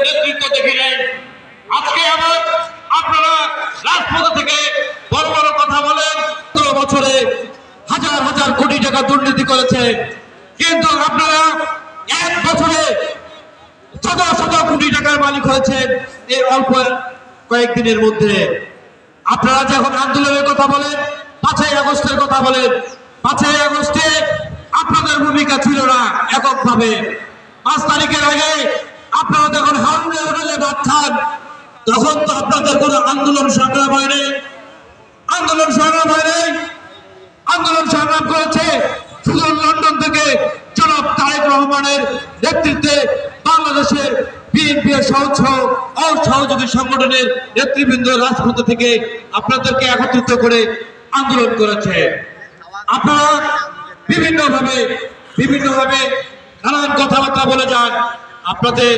নেতৃত্ব দেখিলেন। আজকে আবার আপনারা রাজপথ থেকে বড় বড় কথা বলেন, ১৭ বছরে হাজার হাজার কোটি টাকা দুর্নীতি করেছে, কিন্তু আপনারা এক বছরে শত শত কোটি টাকার মালিক হয়েছেন এই অল্প কয়েকদিনের মধ্যে। আপনারা যখন আন্দোলনের কথা বলেন, ৫ই আগস্টের কথা বলেন, ৫ই আগস্টে আপনাদের ভূমিকা ছিল না এককভাবে। ৫ তারিখের আগে আপনারা যখন হামলে হোটেলে ভাত খান, তখন তো আপনাদের কোনো আন্দোলন সংগ্রাম হয়নি। আন্দোলন সংগ্রাম হয়নি, আন্দোলন সংগ্রাম করেছে শুধু লন্ডন থেকে জনাব তারেক রহমানের নেতৃত্বে বাংলাদেশের বিএনপি সহযোগী সংগঠনের নেতৃবৃন্দ রাজপথ থেকে আপনাদেরকে একত্রিত করে আন্দোলন করেছে। আপনারা বিভিন্নভাবে নানান কথাবার্তা বলে যান। আপনাদের